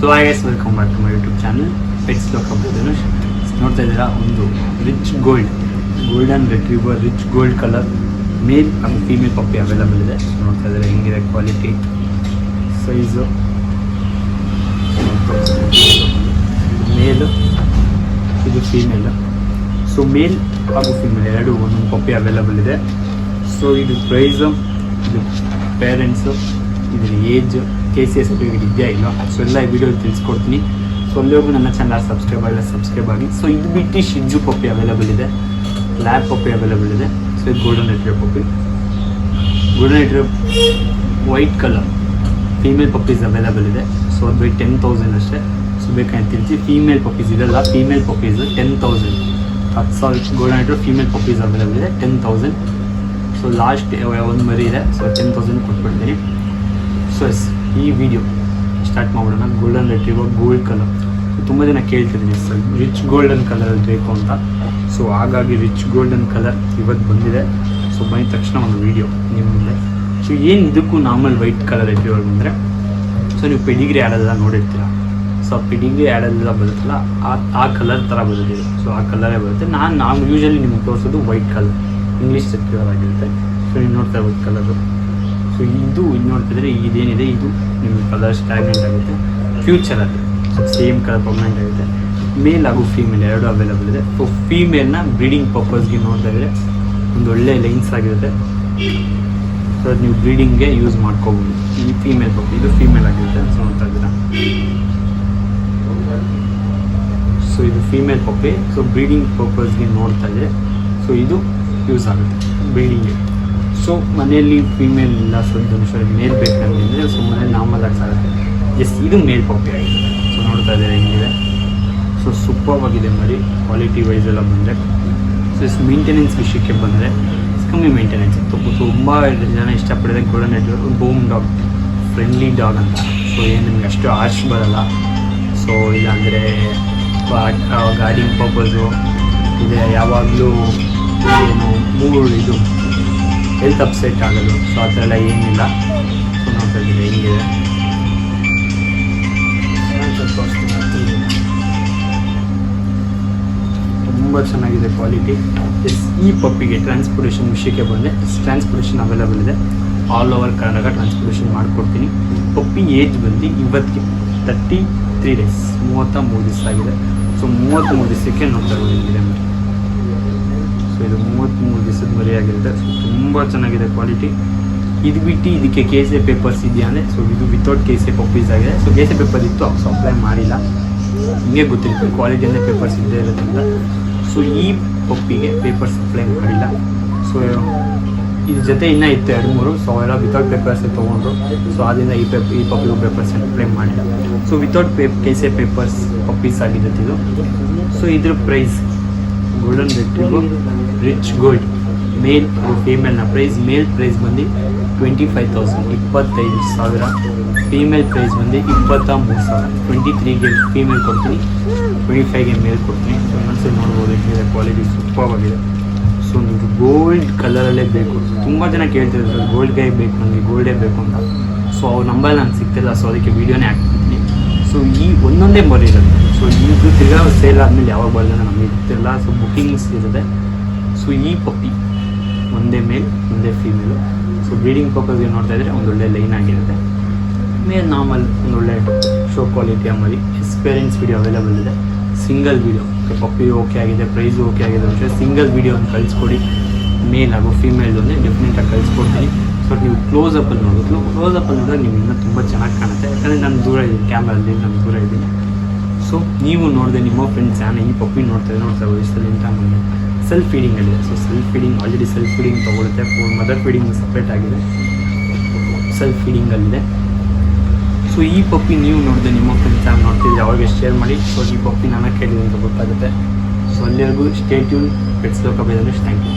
So I guys welcome back to my YouTube channel pets ಲೋಕ by Dhanush. ನೋಡ್ತಾ ಇದ್ದೀರಾ ಒಂದು rich golden retriever rich gold colour male ಹಾಗೂ female ಪಪ್ಪಿ available ಇದೆ. ನೋಡ್ತಾ ಇದ್ದಾರೆ ಹೆಂಗಿದೆ ಕ್ವಾಲಿಟಿ, ಸೈಜು, ಮೇಲು, ಇದು ಫೀಮೇಲ್. ಸೊ ಮೇಲ್ ಹಾಗೂ ಫೀಮೇಲ್ ಎರಡು ಒಂದೊಂದು ಪಪ್ಪಿ ಅವೈಲಬಲ್ ಇದೆ. ಸೊ ಇದು ಪ್ರೈಸು, ಇದು ಪೇರೆಂಟ್ಸು, ಇದರ ಏಜ್, KCS ಸರ್ಟಿಫಿಕೇಟ್ ಇದೆಯಾ ಇಲ್ಲ, ಸೊ ಎಲ್ಲ ಈ ವಿಡಿಯೋ ತಿಳಿಸ್ಕೊಡ್ತೀನಿ. ಸೊ ಅಲ್ಲಿವರೆಗೂ ನನ್ನ ಚಾನಲ್ ಸಬ್ಸ್ಕ್ರೈಬ್ ಆಗಿ. ಸೊ ಇದು ಬಿಟ್ಟು ಶಿಂಜು ಪಪ್ಪಿ ಅವೈಲಬಲ್ ಇದೆ, ಲ್ಯಾಬ್ ಪಪ್ಪಿ ಅವೈಲಬಲ್ ಇದೆ. ಸೊ ಇದು golden retriever puppy, golden retriever white colour female puppies available ಇದೆ. ಸೊ ಅದು ಬೈ 10,000 ಅಷ್ಟೇ. ಸೊ ಬೇಕಂತ ತಿಳಿಸಿ ಫೀಮೇಲ್ ಪಪ್ಪೀಸ್ ಇದೆಲ್ಲ female puppies 10,000, 10,000 golden retriever female puppies available ಇದೆ 10,000. ಸೊ ಲಾಸ್ಟ್ ಒಂದು ಮರಿ ಇದೆ, ಸೊ 10,000 ಕೊಟ್ಬಿಡ್ತೀನಿ. ಸೊ ಎಸ್, ಈ ವಿಡಿಯೋ ಸ್ಟಾರ್ಟ್ ಮಾಡೋಣ. ಗೋಲ್ಡನ್ ರೆಟ್ರೀವರ್ ಗೋಲ್ಡ್ ಕಲರ್ ತುಂಬ ಜನ ಕೇಳ್ತಿದ್ದೀನಿ ಸರ್ ರಿಚ್ ಗೋಲ್ಡನ್ ಕಲರಲ್ಲಿ ಬೇಕು ಅಂತ. ಸೊ ಹಾಗಾಗಿ ರಿಚ್ ಗೋಲ್ಡನ್ ಕಲರ್ ಇವತ್ತು ಬಂದಿದೆ. ಸೊ ಬಂದ ತಕ್ಷಣ ಒಂದು ವಿಡಿಯೋ ನಿಮ್ಮ ಮುಂದೆ. ಸೊ ಏನು ಇದಕ್ಕೂ ನಾರ್ಮಲ್ ವೈಟ್ ಕಲರ್ ರೆಟ್ರೀವರ್ ಬಂದರೆ, ಸೊ ನೀವು ಪೆಡಿಗ್ರಿ ಆ್ಯಡೆಲ್ಲ ನೋಡಿರ್ತೀರ. ಸೊ ಆ ಪೆಡಿಗ್ರಿ ಆ್ಯಡೆಲ್ಲ ಬರುತ್ತಲ್ಲ, ಆ ಕಲರ್ ಥರ ಬರುತ್ತೆ. ಸೊ ಆ ಕಲರೇ ಬರುತ್ತೆ. ನಾನು ಯೂಶಲಿ ನಿಮ್ಗೆ ತೋರಿಸೋದು ವೈಟ್ ಕಲರ್, ಇಂಗ್ಲೀಷ್ ರೆಟ್ರೀವರ್ ಆಗಿರುತ್ತೆ. ಸೊ ನೀವು ನೋಡ್ತಾ ಇರ್ಬೋದು ಕಲರು. ಸೊ ಇದು ನೋಡ್ತಿದ್ರೆ ಇದೇನಿದೆ, ಇದು ನಿಮಗೆ ಕಲರ್ ಸ್ಟ್ಯಾಗ್ನೆಂಟ್ ಆಗುತ್ತೆ. ಫ್ಯೂಚರಲ್ಲಿ ಸೇಮ್ ಕಲರ್ ಪರ್ಮನೆಂಟ್ ಆಗುತ್ತೆ. ಮೇಲ್ ಹಾಗೂ ಫೀಮೇಲ್ ಎರಡು ಅವೈಲಬಲ್ ಇದೆ. ಸೊ ಫೀಮೇಲ್ನ ಬ್ರೀಡಿಂಗ್ ಪರ್ಪಸ್ಗೆ ನೋಡ್ತಾ ಇದ್ದರೆ ಒಂದು ಒಳ್ಳೆ ಲೈನ್ಸ್ ಆಗಿರುತ್ತೆ. ಸೊ ಅದು ನೀವು ಬ್ರೀಡಿಂಗ್ಗೆ ಯೂಸ್ ಮಾಡ್ಕೋಬೋದು. ಈ ಫೀಮೇಲ್ ಪಪ್ಪಿ, ಇದು ಫೀಮೇಲ್ ಆಗಿರುತ್ತೆ. ಸೊ ನೋಡ್ತಾ ಇದ್ದೀರಾ, ಸೊ ಇದು ಫೀಮೇಲ್ ಪಪ್ಪಿ. ಸೊ ಬ್ರೀಡಿಂಗ್ ಪರ್ಪಸ್ಗೆ ನೋಡ್ತಾ ಇದ್ದರೆ ಸೊ ಇದು ಯೂಸ್ ಆಗುತ್ತೆ ಬ್ರೀಡಿಂಗ್ಗೆ. ಸೊ ಮನೆಯಲ್ಲಿ ಫೀಮೇಲ್ ಇಲ್ಲ, ಸೊ ಮೇಲ್ ಬೇಕಂತಂದರೆ ಸೊ ಮನೇಲಿ ನಾರ್ಮಲ್ ಆಗಿ ಸಾಗುತ್ತೆ. ಇದು ಮೇಲ್ ಪಪ್ಪಿ ಆಗಿದೆ. ಸೊ ನೋಡ್ತಾ ಇದ್ದಾರೆ ಹೆಂಗಿದೆ. ಸೊ ಸೂಪರ್ ಆಗಿದೆ ಮರಿ, ಕ್ವಾಲಿಟಿ ವೈಸ್ ಎಲ್ಲ ಬಂದರೆ. ಸೊ ಮೇಂಟೆನೆನ್ಸ್ ವಿಷಯಕ್ಕೆ ಬಂದರೆ ಕಮ್ಮಿ ಮೇಂಟೆನೆನ್ಸ್ ಇತ್ತು. ತುಂಬ ಜನ ಇಷ್ಟಪಡಿದೆ golden ರೆಟ್ರೀವರ್ Bom dog, friendly dog ಅಂತ. ಸೊ ಏನು ನಿಮಗೆ ಅಷ್ಟು ಆರ್ಶ್ ಬರೋಲ್ಲ. ಸೊ ಇಲ್ಲಾಂದರೆ ಗಾರ್ಡಿಂಗ್ ಪರ್ಪಸ್ಸು ಇದೆ, ಯಾವಾಗಲೂ ಏನು ಇದು ಹೆಲ್ತ್ ಅಪ್ಸೆಟ್ ಆಗೋದು, ಸೊ ಆ ಥರ ಎಲ್ಲ ಏನಿಲ್ಲ. ಸೊ ನೋಡ್ತಾ ಇದ್ದೀವಿ ಹೆಂಗಿದೆ. ತುಂಬ ಚೆನ್ನಾಗಿದೆ ಕ್ವಾಲಿಟಿ. ಈ ಪಪ್ಪಿಗೆ ಟ್ರಾನ್ಸ್ಪೋರ್ಟೇಷನ್ ವಿಷಯಕ್ಕೆ ಬಂದರೆ ಟ್ರಾನ್ಸ್ಪೋರ್ಟೇಷನ್ ಅವೈಲಬಲ್ ಇದೆ. ಆಲ್ ಓವರ್ ಕರ್ನಾಟಕ ಟ್ರಾನ್ಸ್ಪೋರ್ಟೇಷನ್ ಮಾಡಿಕೊಡ್ತೀನಿ. ಪಪ್ಪಿ ಏಜ್ ಬಂದು ಇವತ್ತಿಗೆ 33 ಡೇಸ್, 33 ದಿವಸ ಆಗಿದೆ. ಸೊ 33 ದಿವಸಕ್ಕೆ ನೋಡ್ತಾ ಬಂದಿದೆ. ಸೊ ಇದು 33 ದಿವಸದ ಮರಿ ಆಗಿರುತ್ತೆ. ಸೊ ತುಂಬ ಚೆನ್ನಾಗಿದೆ ಕ್ವಾಲಿಟಿ. ಇದು ಬಿಟ್ಟು ಇದಕ್ಕೆ KCA ಪೇಪರ್ಸ್ ಇದೆಯಾ ಅಂದರೆ, ಸೊ ಇದು ವಿತೌಟ್ KCA ಪಪ್ಪೀಸ್ ಆಗಿದೆ. ಸೊ KCA ಪೇಪರ್ ಇತ್ತು, ಸೊ ಅಪ್ಲೈ ಮಾಡಿಲ್ಲ. ಹಿಂಗೆ ಗೊತ್ತಿರುತ್ತೆ ಕ್ವಾಲಿಟಿ ಅಂದರೆ ಪೇಪರ್ಸ್ ಇದ್ದೇ ಇರೋದ್ರಿಂದ. ಸೊ ಈ ಪಪ್ಪಿಗೆ ಪೇಪರ್ಸ್ ಅಪ್ಲೈ ಮಾಡಿಲ್ಲ. ಸೊ ಇದ್ರ ಜೊತೆ ಇನ್ನೂ ಇತ್ತು 2-3. ಸೊ ಅವೆಲ್ಲ ವಿತೌಟ್ ಪೇಪರ್ಸೇ ತೊಗೊಂಡ್ರು. ಸೊ ಆದ್ದರಿಂದ ಈ ಪಪ್ಪಿಗೂ ಪೇಪರ್ಸ್ ಅಪ್ಲೈ ಮಾಡಿಲ್ಲ. So without KCA papers puppies ಆಗಿರುತ್ತೆ ಇದು. ಸೊ ಇದ್ರ price golden retriever rich gold ಮೇಲ್ ಹಾಗೂ ಫೀಮೇಲ್ನ ಪ್ರೈಸ್, ಮೇಲ್ ಪ್ರೈಸ್ ಬಂದು 25,000, 25,000. ಫೀಮೇಲ್ ಪ್ರೈಸ್ ಬಂದು 23,000. 23ಗೆ ಫೀಮೇಲ್ ಕೊಡ್ತೀನಿ, 25ಗೆ ಮೇಲ್ ಕೊಡ್ತೀನಿ. ಸೊ ಮನಸ್ಸು ನೋಡ್ಬೋದು ಹೇಗಿದೆ ಕ್ವಾಲಿಟಿ ಸೂಪರ್ ಆಗಿದೆ. ಸೊ ಒಂದು ಗೋಲ್ಡ್ ಕಲರಲ್ಲೇ ಬೇಕು. ತುಂಬ ಜನ ಕೇಳ್ತಿದ್ರು ಸರ್ ಗೋಲ್ಡ್ಗೆ ಬೇಕು, ನನಗೆ ಗೋಲ್ಡೇ ಬೇಕು ಅಂತ. ಸೊ ಅವ್ರ ನಂಬರ್ ನನಗೆ ಸಿಗ್ತಿಲ್ಲ, ಸೊ ಅದಕ್ಕೆ ವೀಡಿಯೋನೇ ಹಾಕ್ತಿದ್ದೀನಿ. ಸೊ ಈ ಒಂದೊಂದೇ ಮರಿ ಇರುತ್ತೆ. ಸೊ ಇದು ತಿರ್ಗಾ ಸೇಲ್ ಆದಮೇಲೆ ಯಾವಾಗ ಬರೋದಂತ ನಮಗೆ ಗೊತ್ತಿಲ್ಲ. ಸೊ ಬುಕ್ಕಿಂಗ್ಸ್ ಇರುತ್ತೆ. ಸೊ ಈ ಪಪ್ಪಿ ಒಂದೇ ಮೇಲ್ ಒಂದೇ ಫೀಮೇಲು. ಸೊ ಬ್ರೀಡಿಂಗ್ ಪರ್ಪಸ್ಗೆ ನೋಡ್ತಾ ಇದ್ದರೆ ಒಂದೊಳ್ಳೆ ಲೈನ್ ಆಗಿರುತ್ತೆ. ಮೇಲ್ ನಾರ್ಮಲ್ ಒಂದೊಳ್ಳೆ ಶೋ ಕ್ವಾಲಿಟಿಯ ಮರಿ. ಪೇರೆಂಟ್ಸ್ ವಿಡಿಯೋ ಅವೈಲಬಲ್ ಇದೆ, ಸಿಂಗಲ್ ವಿಡಿಯೋ. ಪಪ್ಪಿ ಓಕೆ ಆಗಿದೆ, ಪ್ರೈಸು ಓಕೆ ಆಗಿದೆ ಅಂದರೆ ಸಿಂಗಲ್ ವಿಡಿಯೋ ಕಳಿಸ್ಕೊಡಿ. ಮೇಲ್ ಹಾಗೂ ಫೀಮೇಲ್ ಅಂದರೆ ಡೆಫಿನೆಟಾಗಿ ಕಳಿಸ್ಕೊಡ್ತೀನಿ. ಸೊ ನೀವು ಕ್ಲೋಸಪ್ಪಲ್ಲಿ ನೋಡೋದು, ಕ್ಲೋಸಪ್ಪಲ್ಲಿ ನೋಡಿದ್ರೆ ನೀವು ಇನ್ನೂ ತುಂಬ ಚೆನ್ನಾಗಿ ಕಾಣುತ್ತೆ. ಯಾಕಂದರೆ ನಾನು ದೂರ ಇದ್ದೀನಿ, ಕ್ಯಾಮ್ರಲ್ಲಿ ನಾನು ದೂರ ಇದ್ದೀನಿ. ಸೊ ನೀವು ನೋಡಿದೆ, ನಿಮ್ಮ ಫ್ರೆಂಡ್ಸ್ ಈ ಪಪ್ಪಿ ನೋಡ್ತಾ ವಯಸ್ಸಲ್ಲಿ ಅಂತ ಬಂದು ಸೆಲ್ಫ್ ಫೀಡಿಂಗಲ್ಲಿದೆ. So self feeding already self feeding ತೊಗೊಳುತ್ತೆ. ಮದರ್ ಫೀಡಿಂಗ್ ಸಪ್ರೇಟ್ ಆಗಿದೆ, ಸೆಲ್ಫ್ ಫೀಡಿಂಗಲ್ಲಿದೆ. ಸೊ ಈ ಪಪ್ಪಿ ನೀವು ನೋಡಿದೆ, ನಿಮ್ಮ ಫ್ರೆಂಡ್ಸ್ ನೋಡ್ತಿದ್ರೆ ಅವ್ರಿಗೆ ಶೇರ್ ಮಾಡಿ. ಸೊ ಈ ಪಪ್ಪಿ ನಾನು ಕೇಳಿದೆ ಅಂತ ಗೊತ್ತಾಗುತ್ತೆ. ಸೊ ಅಲ್ಲಿವರೆಗೂ ಸ್ಟೇ ಟ್ಯೂನ್. ಪೆಟ್ಸ್ ಲೋಕ ಬೈ ಧನುಷ್. Thank you.